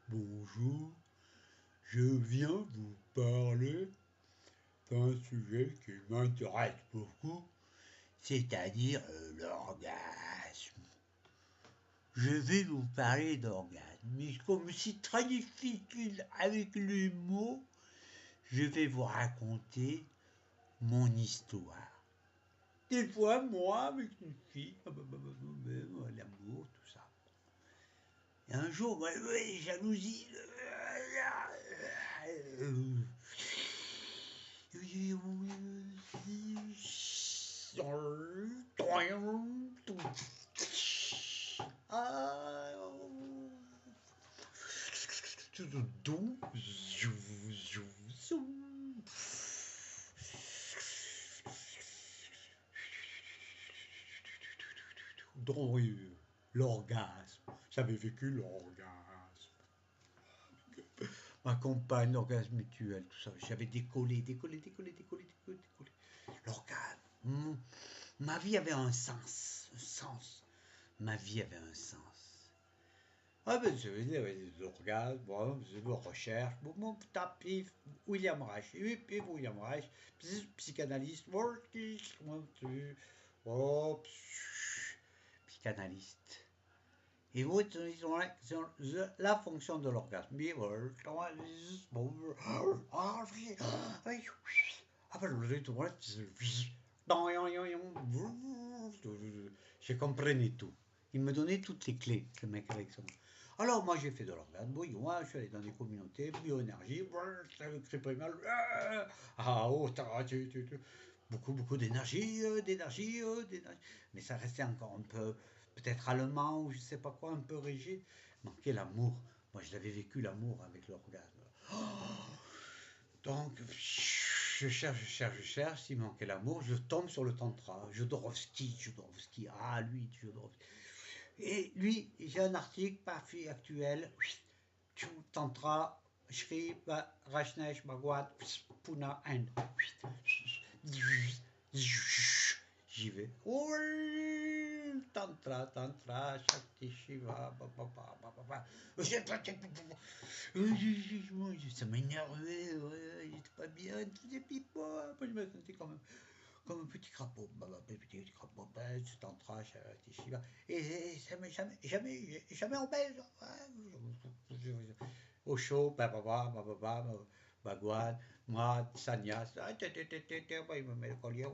Bonjour, je viens vous parler d'un sujet qui m'intéresse beaucoup, c'est-à-dire l'orgasme. Je vais vous parler d'orgasme, mais comme c'est très difficile avec les mots, je vais vous raconter mon histoire. Des fois, moi, avec une fille, l'amour, tout ça. Et un jour, jalousie. Dans l'orgasme. J'avais vécu l'orgasme. Ma compagne, l'orgasme mutuel, tout ça. J'avais décollé. L'orgasme. Ma vie avait un sens. Ma vie avait un sens. Ah ben, je veux dire, l'orgasme, bon, je recherche, bon, tapis, William Reich, William Reich, psychanalyste, psychanalyste. Et vous, la fonction de l'orgasme. Je comprenais tout. Il me donnait toutes les clés, le mec avec son. Alors moi j'ai fait de l'orgasme, moi je suis allé dans des communautés, bioénergie, beaucoup d'énergie, mais ça restait encore un peu, peut-être allemand ou je sais pas quoi, un peu rigide. Manquait l'amour. Moi je l'avais vécu l'amour avec l'orgasme. Donc je cherche, il manquait l'amour, je tombe sur le tantra, Jodorowsky, Jodorowsky. Et lui, j'ai un article, parfait, actuel, tantra, Shri, Rajneesh, Bhagavad, Puna, End. J'y vais. Tantra, Shakti, Shiva, ça m'énervait, j'étais pas bien, j'étais pipois, je me sentais quand même comme un petit crapaud, tantra, Shakti, Shiva, et jamais en belge, au chaud, Bhagwan, moi, Sanyas, il me met le collier,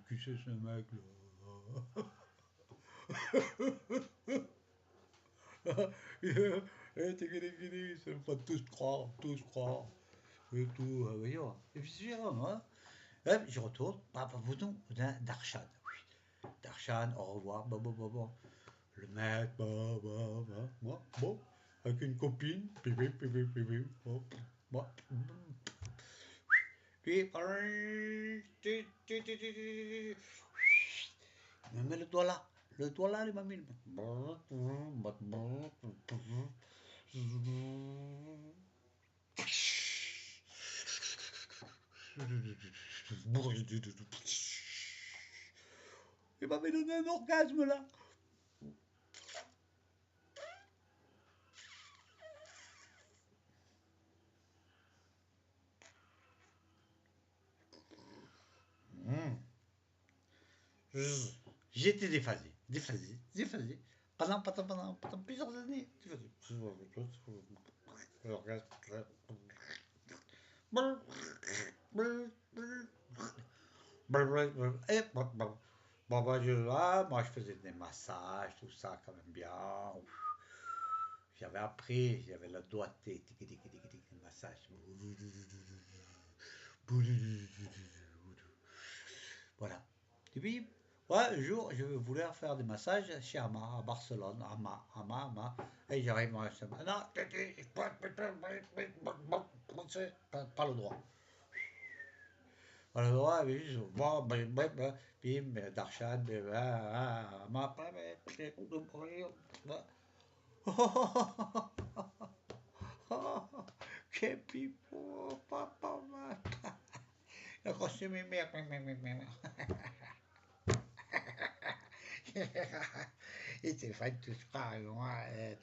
qui c'est ce mec là? Ça me fait tous croire, et tout, voyons. Et puis c'est hein. Je retourne, Darshan. Darshan, au revoir, le mec, moi, avec une copine, puis, il me met le doigt là, il m'a mis le il m'avait donné un orgasme là. J'étais déphasé. Pendant plusieurs années. Moi je faisais des massages, tout ça quand même bien. J'avais appris, j'avais la doigté, massage. Voilà. Et puis, un jour, je voulais faire des massages chez Ama, à Barcelone. Ama. Et j'arrive à ce non, pas le droit. Pas le droit, bim, Darshan, Ama, que pipo, grosse mémère. Et Stéphane, tout ça, et moi. Euh,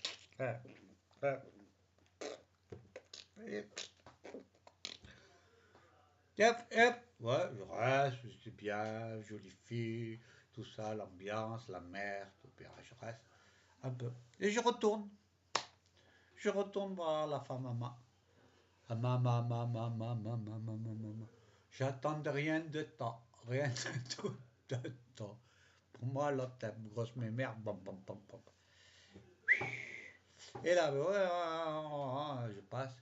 Hop, hop. Ouais, je reste, c'est bien, jolie fille, tout ça, l'ambiance, la mer, tout bien, je reste un peu. Et je retourne. Je retourne voir la femme à ma. À ma. J'attends rien de temps. Rien de tout de temps. Pour moi, l'autre, t'as une grosse mémère. Bam, bam, bam, bam. Et là, je passe.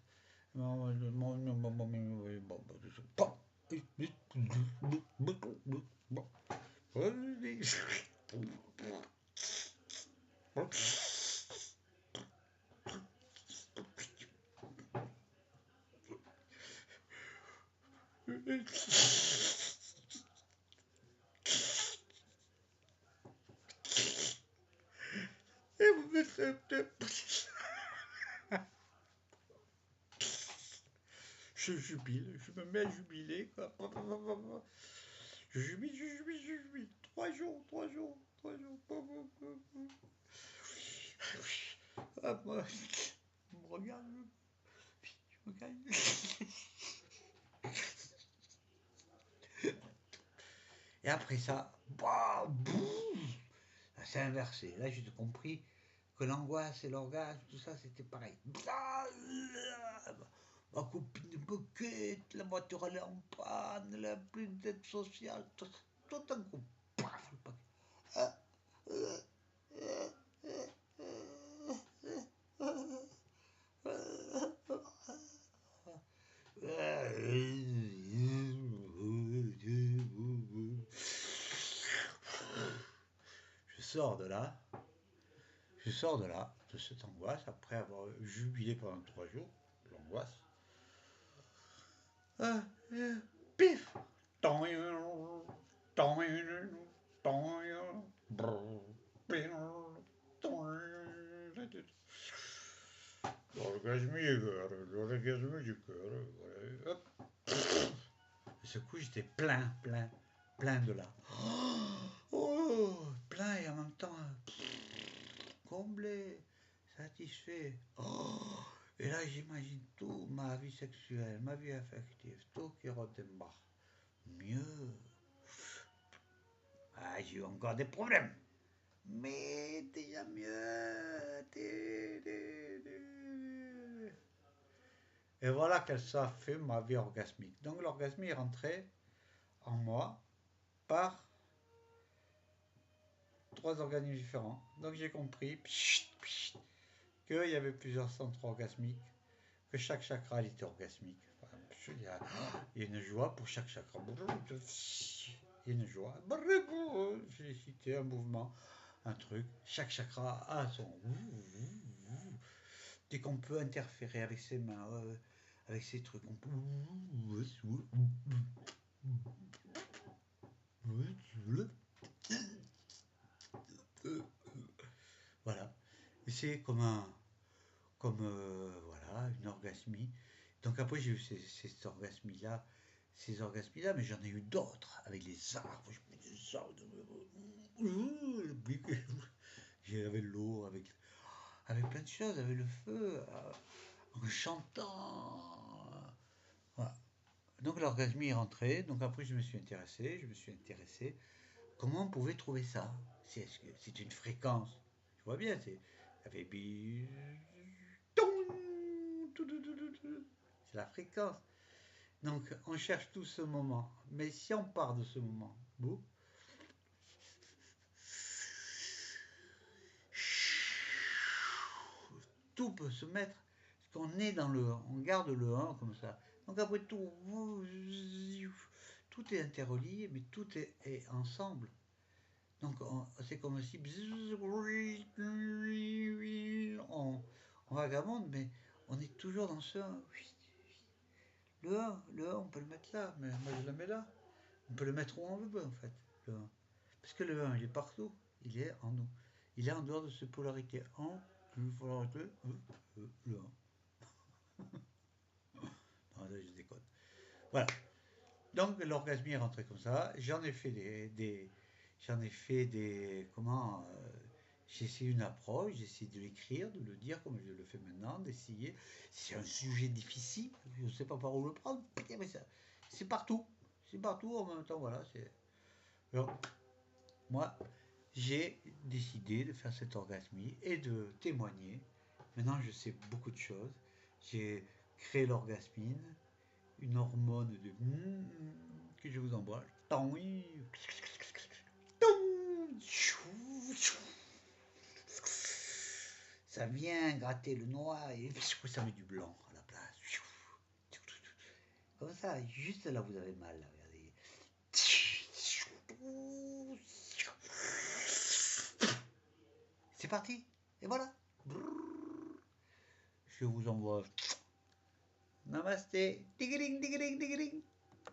Je jubile, je me mets à jubiler, quoi. Je jubile, je jubile, je jubile. 3 jours, 3 jours, 3 jours. Ah, moi, je me regarde, je me gagne. Et après ça, bah, boum, c'est inversé. Là, j'ai compris que l'angoisse et l'orgasme, tout ça, c'était pareil. Ma copine me quitte, la voiture elle est en panne, elle a plus d'aide sociale, tout un coup, paf, le paquet. Je sors de là, je sors de là, de cette angoisse, après avoir jubilé pendant 3 jours, l'angoisse. Pif. L'orgasme du cœur. Hop. Et ce coup, j'étais plein de là. Oh, plein et en même temps comblé, satisfait. Oh, et là, j'imagine tout, ma vie sexuelle, ma vie affective, tout qui redémarre. Mieux. Ah, j'ai eu encore des problèmes. Mais déjà mieux. Et voilà que ça fait ma vie orgasmique. Donc l'orgasme est rentré en moi par 3 organismes différents. Donc j'ai compris qu'il y avait plusieurs centres orgasmiques, que chaque chakra était orgasmique. Il y a une joie pour chaque chakra. Il y a une joie. J'ai cité un mouvement, un truc. Chaque chakra a son. Dès qu'on peut interférer avec ses mains, avec ses trucs, on peut. Voilà. Et c'est comme un. Comme voilà, une orgasmie. Donc après, j'ai eu ces orgasmies-là, mais j'en ai eu d'autres avec les arbres. J'avais l'eau, avec plein de choses, avec le feu, en chantant. Voilà. Donc l'orgasmie est rentré. Donc après, je me suis intéressé. Comment on pouvait trouver ça? Est-ce que c'est une fréquence? Je vois bien, c'est. C'est la fréquence. Donc on cherche tout ce moment. Mais si on part de ce moment, tout peut se mettre. Parce qu'on est dans le 1, on garde le 1 comme ça. Donc après tout est interrelié, mais tout est ensemble. Donc c'est comme si on vagabonde, mais on est toujours dans ce 1. Le 1, on peut le mettre là, mais moi je le mets là. On peut le mettre où on veut en fait, le 1. Parce que le 1, il est partout, il est en nous. Il est en dehors de cette polarité. Polarité, le 1. Non, là, je déconne. Voilà. Donc l'orgasme est rentré comme ça. J'en ai fait des, comment, j'ai essayé une approche, j'ai essayé de l'écrire, de le dire comme je le fais maintenant, d'essayer. C'est un sujet difficile, je ne sais pas par où le prendre, mais c'est partout, c'est partout en même temps, voilà. Alors, moi, j'ai décidé de faire cette orgasmie et de témoigner. Maintenant, je sais beaucoup de choses. J'ai créé l'orgasmine, une hormone de que je vous envoie. Ça vient gratter le noir et ça met du blanc à la place. Comme ça, juste là vous avez mal. Là, regardez. C'est parti. Et voilà. Je vous envoie. Namasté. Diggering, diggering, diggering.